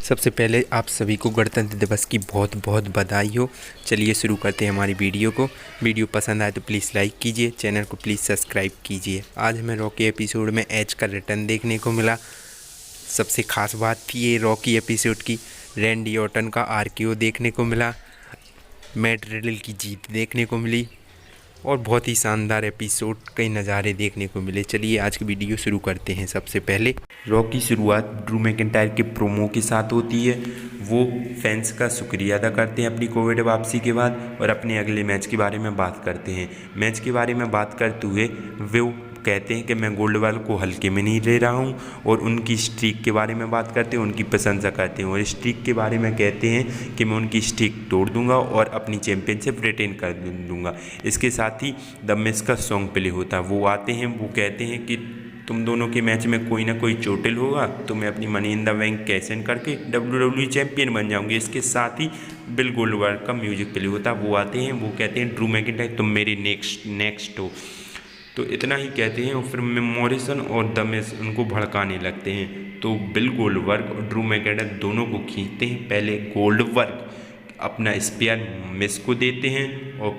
सबसे पहले आप सभी को गणतंत्र दिवस की बहुत बहुत बधाई हो। चलिए शुरू करते हैं हमारी वीडियो को। वीडियो पसंद आए तो प्लीज़ लाइक कीजिए, चैनल को प्लीज़ सब्सक्राइब कीजिए। आज हमें रॉकी एपिसोड में एज का रिटर्न देखने को मिला। सबसे ख़ास बात थी ये रॉकी एपिसोड की, रैंडी ऑर्टन का आरकेओ देखने को मिला, मैट रिडल की जीत देखने को मिली और बहुत ही शानदार एपिसोड कई नज़ारे देखने को मिले। चलिए आज की वीडियो शुरू करते हैं। सबसे पहले रॉकी की शुरुआत ड्रू मैकिंटायर के प्रोमो के साथ होती है। वो फैंस का शुक्रिया अदा करते हैं अपनी कोविड वापसी के बाद और अपने अगले मैच के बारे में बात करते हैं। मैच के बारे में बात करते हुए वो कहते हैं कि मैं गोल्डवाल को हल्के में नहीं ले रहा हूं और उनकी स्ट्रीक के बारे में बात करते हैं, उनकी प्रशंसा करते हैं और स्ट्रीक के बारे में कहते हैं कि मैं उनकी स्ट्रीक तोड़ दूंगा और अपनी चैंपियनशिप रिटेन कर दूंगा। इसके साथ ही द मिस का सॉन्ग प्ले होता है। वो आते हैं, वो कहते हैं कि तुम दोनों के मैच में कोई ना कोई चोटिल होगा तो मैं अपनी money in the bank cash in करके WWE चैंपियन बन जाऊंगी। इसके साथ ही बिल गोल्डबर्ग का म्यूजिक प्ले होता है। वो आते हैं, वो कहते हैं ड्रू मैकिंटायर तुम मेरे नेक्स्ट हो। तो इतना ही कहते हैं और फिर मॉरिसन और द मिस उनको भड़काने लगते हैं। तो बिल गोल्डबर्ग और ड्रू मैकिंटायर दोनों को खींचते हैं। पहले गोल्डबर्ग अपना स्पेयर मिस को देते हैं और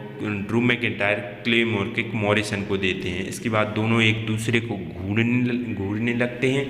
Drew McIntyre claymore kick Morrison को देते हैं। इसके बाद दोनों एक दूसरे को घूरने लगते हैं।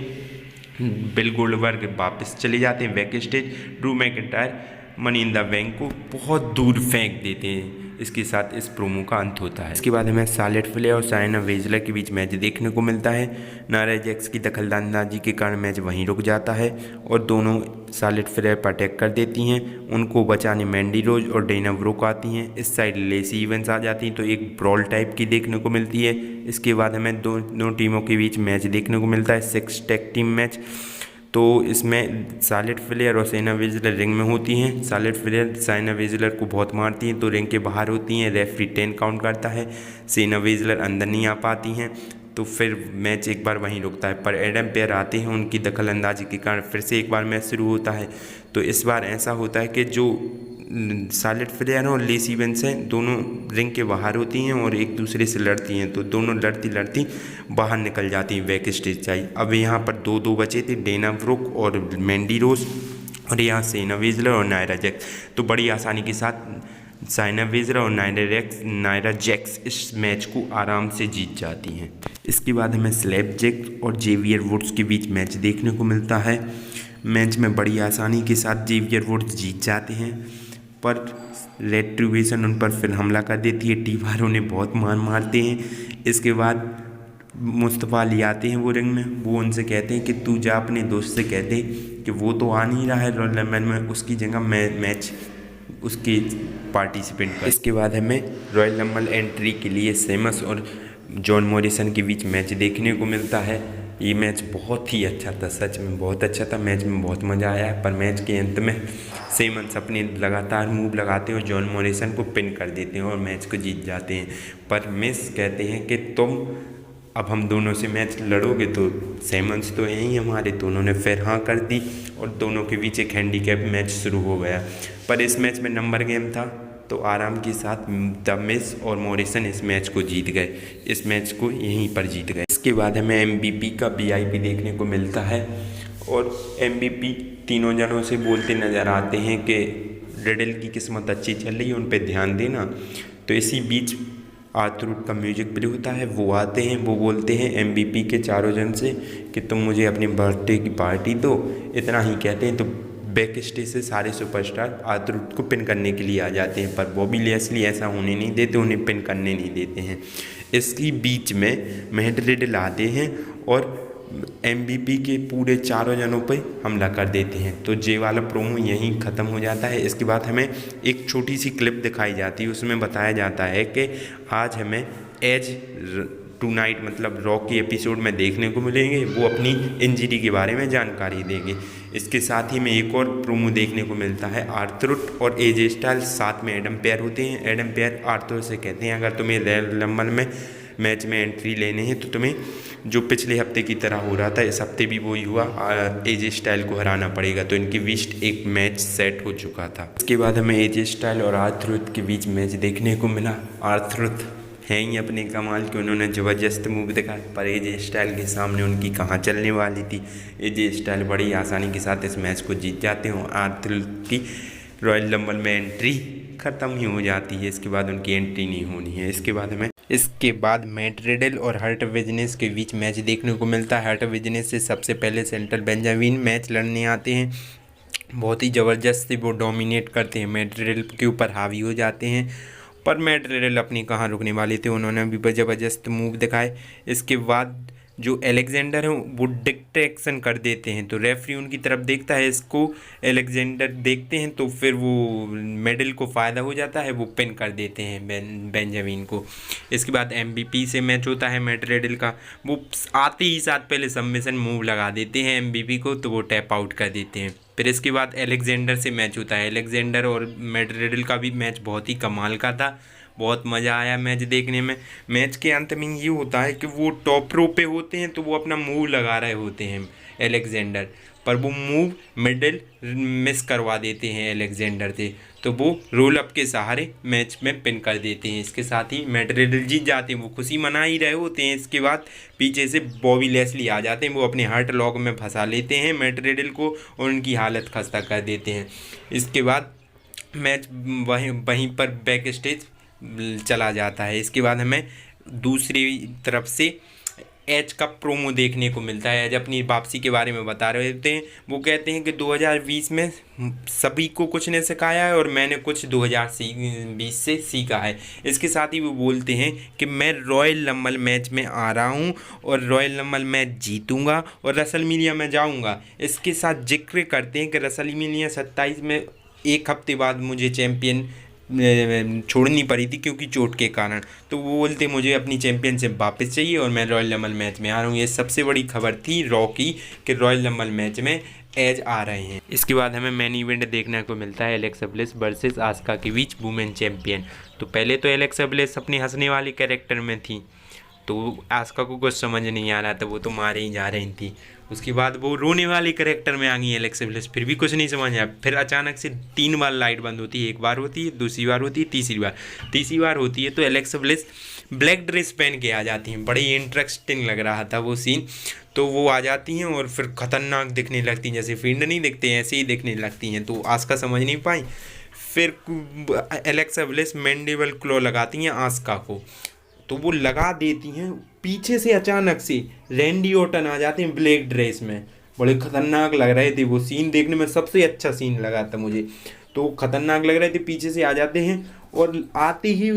बिल गोल्डबर्ग वापस चले जाते हैं back stage. Drew McIntyre money in the bank को बहुत दूर फेंक देते हैं। इसके साथ इस प्रोमो का अंत होता है। इसके बाद हमें शार्लेट फ्लेयर और शाइना बेज़लर के बीच मैच देखने को मिलता है। नायरा जैक्स की दखलंदाजी के कारण मैच वहीं रुक जाता है और दोनों शार्लेट फ्लेयर पर अटैक कर देती हैं। उनको बचाने मैंडी रोज और डेना ब्रोक आती हैं। इस साइड लेसी इवेंट्स आ जाती हैं तो एक ब्रॉल टाइप की देखने को मिलती है। इसके बाद हमें दोनों टीमों के बीच मैच देखने को मिलता है, 6 टैग टीम मैच। तो इसमें शार्लेट फ्लेयर और शाइना बेज़लर रिंग में होती हैं। शार्लेट फ्लेयर शाइना बेज़लर को बहुत मारती हैं तो रिंग के बाहर होती हैं। रेफरी 10 काउंट करता है। शाइना बेज़लर अंदर नहीं आ पाती हैं तो फिर मैच एक बार वहीं रुकता है। पर एडम पेयर आते हैं, उनकी दखलंदाजी के कारण फिर से एक बार मैच शुरू होता है। तो इस बार ऐसा होता है कि जो शार्लेट फ्लेयर और लेसी इवेंट्स हैं दोनों रिंग के बाहर होती हैं और एक दूसरे से लड़ती हैं। तो दोनों लड़ती बाहर निकल जाती हैं बैक स्टेज चाहिए। अब यहाँ पर 2-2 बचे थे, डेना ब्रोक और मैंडी रोज और यहाँ शाइना बेज़लर और नायरा जैक्स। तो बड़ी आसानी के साथ शाइना बेज़लर और नायरा जैक्स इस मैच को आराम से जीत जाती हैं। इसके बाद हमें स्लैप जैक और जेवियर वुड्स के बीच मैच देखने को मिलता है। मैच में बड़ी आसानी के साथ जेवियर वुड्स जीत जाते हैं पर रेट्रिब्यूशन उन पर फिर हमला कर देती है। टीवार उन्हें बहुत मारते हैं। इसके बाद मुस्तफ़ा अली आते हैं वो रिंग में। वो उनसे कहते हैं कि तू जा अपने दोस्त से कह दे कि वो तो आ नहीं रहा है रॉयल रंबल में, उसकी जगह मैच उसके पार्टिसिपेंट कर। इसके बाद हमें रॉयल रंबल एंट्री के लिए सेमस और जॉन मॉरिसन के बीच मैच देखने को मिलता है। ये मैच बहुत ही अच्छा था, सच में बहुत अच्छा था। मैच में बहुत मज़ा आया पर मैच के अंत में सेमन्स अपने लगातार मूव लगाते हैं और जॉन मॉरिसन को पिन कर देते हैं और मैच को जीत जाते हैं। पर मिस कहते हैं कि तुम अब हम दोनों से मैच लड़ोगे तो सेमन्स तो हैं ही हमारे। तो उन्होंने फिर हाँ कर दी और दोनों के बीच एक हैंडीकैप मैच शुरू हो गया। पर इस मैच में नंबर गेम था तो आराम के साथ द मिस और मॉरिसन इस मैच को जीत गए। इस मैच को यहीं पर जीत गए। इसके बाद हमें MVP का VIP देखने को मिलता है और MVP तीनों जनों से बोलते नज़र आते हैं कि रिडल की किस्मत अच्छी चल रही है, उन पर ध्यान देना। तो इसी बीच आर्थर का म्यूजिक प्ले होता है। वो आते हैं, वो बोलते हैं MVP के चारों जन से कि तुम मुझे अपनी बर्थडे की पार्टी दो। इतना ही कहते हैं तो बैक स्टेज से सारे सुपरस्टार आर्थर को पिन करने के लिए आ जाते हैं पर बॉबी लैस्ली ऐसा होने नहीं देते, उन्हें पिन करने नहीं देते हैं। इसकी बीच में मैट रिडल आते हैं और MVP के पूरे चारों जनों पे हमला कर देते हैं। तो जे वाला प्रोमो यहीं ख़त्म हो जाता है। इसके बाद हमें एक छोटी सी क्लिप दिखाई जाती है, उसमें बताया जाता है कि आज हमें एज टुनाइट मतलब रॉक के एपिसोड में देखने को मिलेंगे। वो अपनी इंजरी के बारे में जानकारी देंगे। इसके साथ ही में एक और प्रोमो देखने को मिलता है। आर्थर और एजे स्टाइल्स साथ में एडम पेयर होते हैं। एडम पेयर आर्थर से कहते हैं अगर तुम्हें रॉयल रंबल में मैच में एंट्री लेने हैं तो तुम्हें जो पिछले हफ्ते की तरह हो रहा था इस हफ्ते भी वही हुआ, एजे स्टाइल को हराना पड़ेगा। तो इनके बीच एक मैच सेट हो चुका था। इसके बाद हमें एजे स्टाइल और आर्थर के बीच मैच देखने को मिला। आर्थर हैं ही अपने कमाल के। उन्होंने ज़बरदस्त मूव दिखाया पर एजे स्टाइल के सामने उनकी कहाँ चलने वाली थी। एजे स्टाइल बड़ी आसानी के साथ इस मैच को जीत जाते हैं। आरथर की रॉयल रंबल में एंट्री ख़त्म ही हो जाती है। इसके बाद उनकी एंट्री नहीं होनी है। इसके बाद मैट रिडल और हर्ट बिजनेस के बीच मैच देखने को मिलता है। हर्ट बिजनेस से सबसे पहले सेंट्रल बेंजामिन मैच लड़ने आते हैं। बहुत ही ज़बरदस्त वो डोमिनेट करते हैं, मैट रिडल के ऊपर हावी हो जाते हैं। पर मैट रिडल अपनी कहाँ रुकने वाले थे, उन्होंने भी ज़बरदस्त मूव दिखाए। इसके बाद जो अलेक्जेंडर हैं वो डिस्ट्रैक्शन कर देते हैं, तो रेफरी उनकी तरफ देखता है। इसको अलेक्जेंडर देखते हैं तो फिर वो मेडल को फ़ायदा हो जाता है, वो पिन कर देते हैं बेंजामिन को। इसके बाद MVP से मैच होता है मैट रिडल का। वो आते ही साथ पहले सबमिशन मूव लगा देते हैं MVP को, तो वो टैप आउट कर देते हैं। फिर इसके बाद अलेक्जेंडर से मैच होता है। अलेक्जेंडर और मैट रिडल का भी मैच बहुत ही कमाल का था, बहुत मज़ा आया मैच देखने में। मैच के अंत में ये होता है कि वो टॉप रो पे होते हैं, तो वो अपना मूव लगा रहे होते हैं अलेक्जेंडर, पर वो मूव मिडल मिस करवा देते हैं अलेक्जेंडर से, तो वो रोल अप के सहारे मैच में पिन कर देते हैं। इसके साथ ही मैट रिडल जीत जाते हैं। वो खुशी मना ही रहे होते हैं। इसके बाद पीछे से बॉबी लेस्ली आ जाते हैं। वो अपने हार्ट लॉक में फंसा लेते हैं मैट रिडल को और उनकी हालत खस्ता कर देते हैं। इसके बाद मैच वहीं पर बैक स्टेज चला जाता है। इसके बाद हमें दूसरी तरफ से एज का प्रोमो देखने को मिलता है। एज अपनी वापसी के बारे में बता रहे होते हैं। वो कहते हैं कि 2020 में सभी को कुछ ने सिखाया है और मैंने कुछ 2020 से सीखा है। इसके साथ ही वो बोलते हैं कि मैं रॉयल रंबल मैच में आ रहा हूँ और रॉयल रंबल मैच जीतूँगा और रेसलमेनिया में जाऊँगा। इसके साथ जिक्र करते हैं कि रेसलमेनिया 27 में एक हफ्ते बाद मुझे चैम्पियन छोड़नी पड़ी थी क्योंकि चोट के कारण, तो वो बोलते मुझे अपनी चैम्पियनशिप वापस चाहिए और मैं रॉयल रंबल मैच में आ रहा हूँ। ये सबसे बड़ी खबर थी रॉ की कि रॉयल रंबल मैच में एज आ रहे हैं। इसके बाद हमें मेन इवेंट देखने को मिलता है एलेक्सा ब्लिस वर्सेस आस्का के बीच वुमेन चैम्पियन। तो पहले तो एलेक्सा ब्लिस अपनी हंसने वाली कैरेक्टर में थी, तो आस्का को कुछ समझ नहीं आ रहा था, वो तो मारे ही जा रही थी। उसके बाद वो रोने वाली कैरेक्टर में आ गई एलेक्सा ब्लिस, फिर भी कुछ नहीं समझ आया। फिर अचानक से 3 बार लाइट बंद होती है, एक बार होती है, दूसरी बार होती है, तीसरी बार होती है तो एलेक्सा ब्लिस ब्लैक ड्रेस पहन के आ जाती हैं। बड़ी इंटरेस्टिंग लग रहा था वो सीन। तो वो आ जाती हैं और फिर ख़तरनाक दिखने लगती हैं, जैसे फील्ड नहीं दिखते हैं ऐसे ही दिखने लगती हैं। तो आस्का समझ नहीं पाई। फिर एलेक्सा ब्लिस मैंडिबल क्लॉ लगाती हैं आस्का को, तो वो लगा देती हैं। पीछे से अचानक से रैंडी ऑर्टन आ जाते हैं ब्लैक ड्रेस में, बड़े खतरनाक लग रहे थे। वो सीन देखने में सबसे अच्छा सीन लगा था मुझे, तो खतरनाक लग रहे थे। पीछे से आ जाते हैं और आते ही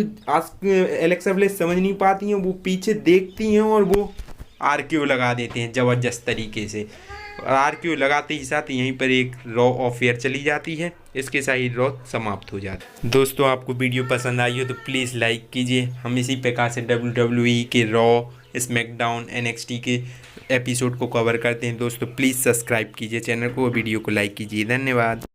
एलेक्सा ब्लिस समझ नहीं पाती हैं, वो पीछे देखती हैं और वो RKO लगा देते हैं ज़बरदस्त तरीके से। RKO लगाते ही साथ यहीं पर एक रॉ ऑफ एयर चली जाती है। इसके साथ ही रॉ समाप्त हो जाता है। दोस्तों आपको वीडियो पसंद आई हो तो प्लीज़ लाइक कीजिए। हम इसी प्रकार से WWE के रॉ, स्मैकडाउन, NXT के एपिसोड को कवर करते हैं। दोस्तों प्लीज़ सब्सक्राइब कीजिए चैनल को, वीडियो को लाइक कीजिए। धन्यवाद।